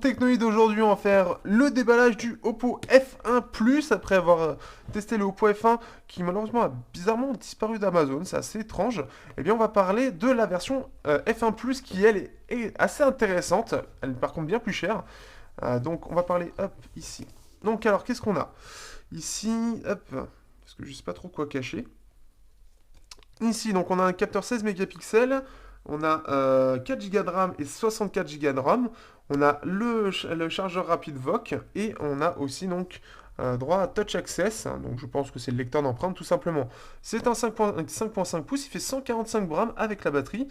Technoïd, aujourd'hui on va faire le déballage du Oppo F1 Plus après avoir testé le Oppo F1 qui malheureusement a bizarrement disparu d'Amazon, c'est assez étrange. Eh bien on va parler de la version F1 Plus qui elle est assez intéressante, elle est par contre bien plus chère. Donc on va parler hop ici. Donc alors qu'est-ce qu'on a ici, hop, parce que je sais pas trop quoi cacher. Ici donc on a un capteur 16 mégapixels. On a 4 Go de RAM et 64 Go de RAM. On a le chargeur rapide VOOC et on a aussi donc droit à Touch Access. Donc je pense que c'est le lecteur d'empreinte tout simplement. C'est un 5.5 pouces, il fait 145 grammes avec la batterie.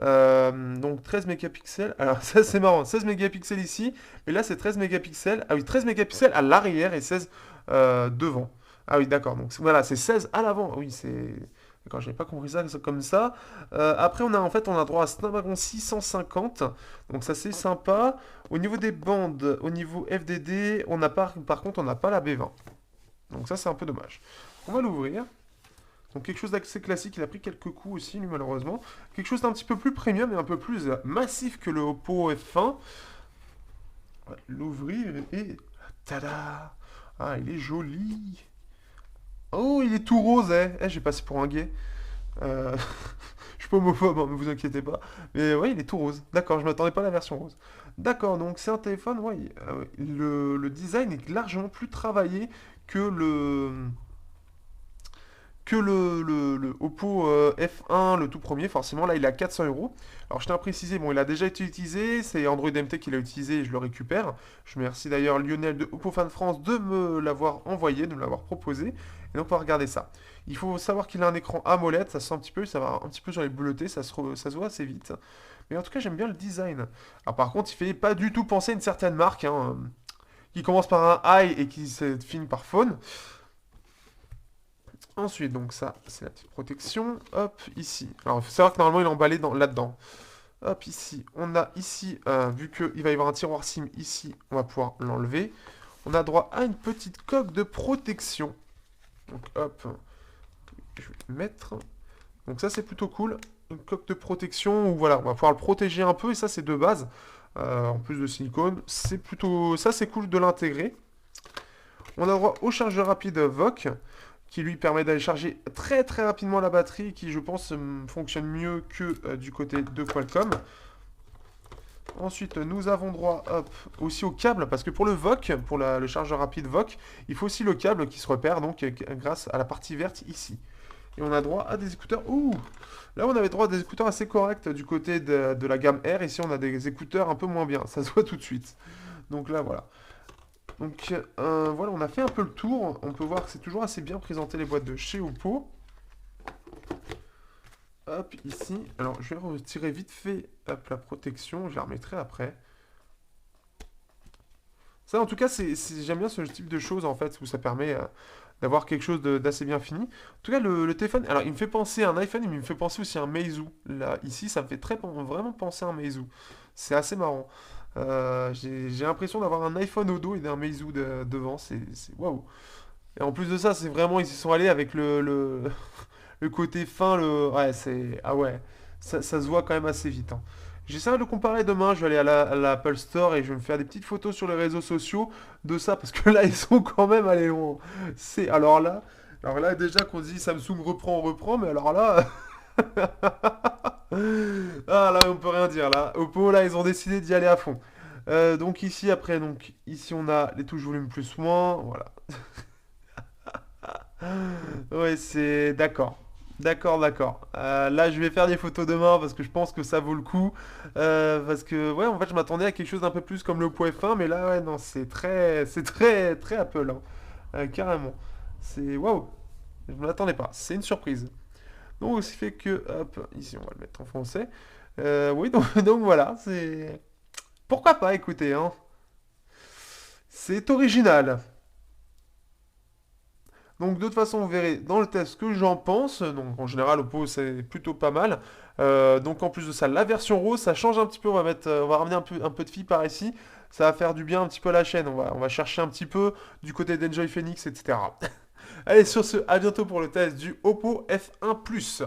Donc 13 mégapixels. Alors ça c'est marrant, 16 mégapixels ici, mais là c'est 13 mégapixels. Ah oui, 13 mégapixels à l'arrière et 16 devant. Ah oui, d'accord. Donc voilà, c'est 16 à l'avant. Oui, c'est... D'accord, j'avais pas compris ça comme ça. Après, on a droit à Snapdragon 650. Donc ça, c'est sympa. Au niveau des bandes, au niveau FDD, on n'a pas, par contre, on n'a pas la B20. Donc ça, c'est un peu dommage. On va l'ouvrir. Donc quelque chose d'assez classique. Il a pris quelques coups aussi, lui, malheureusement. Quelque chose d'un petit peu plus premium et un peu plus massif que le Oppo F1. On va l'ouvrir et... Tada! Ah, il est joli. Oh, il est tout rose, eh. Eh, j'ai passé pour un gay. Euh, je suis pas homophobe, hein, ne vous inquiétez pas. Mais ouais, il est tout rose. D'accord, je m'attendais pas à la version rose. D'accord, donc c'est un téléphone, ouais, ouais, le design est largement plus travaillé que le Oppo F1, le tout premier. Forcément, là, il est à 400 euros. Alors, je tiens à préciser, bon, il a déjà été utilisé. C'est Android MT qui l'a utilisé et je le récupère. Je remercie d'ailleurs Lionel de Oppo Fan France de me l'avoir envoyé, de me l'avoir proposé. Et donc, on va regarder ça. Il faut savoir qu'il a un écran AMOLED. Ça se sent un petit peu, ça va un petit peu sur les bleutés. Ça se voit assez vite. Mais en tout cas, j'aime bien le design. Alors, par contre, il fait pas du tout penser à une certaine marque, hein, qui commence par un I et qui se finit par Phone. Ensuite, donc ça, c'est la petite protection. Hop, ici. Alors, il faut savoir que normalement, il est emballé là-dedans. Hop, ici. On a ici, vu qu'il va y avoir un tiroir SIM ici, on va pouvoir l'enlever. On a droit à une petite coque de protection. Donc, hop. Je vais le mettre. Donc ça, c'est plutôt cool. Une coque de protection où, voilà, on va pouvoir le protéger un peu. Et ça, c'est de base. En plus de silicone. C'est plutôt... Ça, c'est cool de l'intégrer. On a droit au chargeur rapide VOOC, qui lui permet d'aller charger très très rapidement la batterie, qui je pense fonctionne mieux que du côté de Qualcomm. Ensuite, nous avons droit hop, aussi au câble, parce que pour le VOOC, pour le chargeur rapide VOOC, il faut aussi le câble qui se repère, donc grâce à la partie verte ici. Et on a droit à des écouteurs. Ouh! Là, on avait droit à des écouteurs assez corrects du côté de la gamme R. Ici, on a des écouteurs un peu moins bien. Ça se voit tout de suite. Donc là, voilà. Donc voilà, on a fait un peu le tour. On peut voir que c'est toujours assez bien présenté les boîtes de chez Oppo. Hop, ici. Alors, je vais retirer vite fait hop, la protection. Je la remettrai après. Ça, en tout cas, j'aime bien ce type de choses, en fait, où ça permet d'avoir quelque chose d'assez bien fini. En tout cas, le téléphone, alors, il me fait penser à un iPhone, mais il me fait penser aussi à un Meizu. Là, ici, ça me fait vraiment penser à un Meizu. C'est assez marrant. J'ai l'impression d'avoir un iPhone au dos et d'un Meizu devant. Waouh. Et en plus de ça, c'est vraiment, ils y sont allés avec le côté fin. Ouais, ah ouais, ça se voit quand même assez vite, hein. J'essaierai de le comparer demain. Je vais aller à l'Apple Store et je vais me faire des petites photos sur les réseaux sociaux de ça parce que là, ils sont quand même allés loin. C'est alors là déjà qu'on dit Samsung reprend, on reprend, mais alors là. Ah là, on peut rien dire là. Oppo, là, ils ont décidé d'y aller à fond. Donc ici, après, donc ici, on a les touches volume plus moins. Voilà. Ouais, c'est... D'accord. D'accord, d'accord. Là, je vais faire des photos demain parce que je pense que ça vaut le coup. Parce que, ouais, en fait, je m'attendais à quelque chose d'un peu plus comme le Oppo F1, mais là, ouais, non, c'est très, très Apple, hein. Carrément. C'est... Waouh. Je ne m'attendais pas. C'est une surprise. Donc, ce qui fait que, hop, ici, on va le mettre en français. Oui, donc voilà, c'est... Pourquoi pas, écoutez, hein. C'est original. Donc de toute façon, vous verrez dans le test ce que j'en pense. Donc en général, Oppo, c'est plutôt pas mal. Donc en plus de ça, la version rose, ça change un petit peu. On va ramener un peu de filles par ici. Ça va faire du bien un petit peu à la chaîne. On va chercher un petit peu du côté d'Enjoy Phoenix, etc. Allez, sur ce, à bientôt pour le test du Oppo F1 Plus.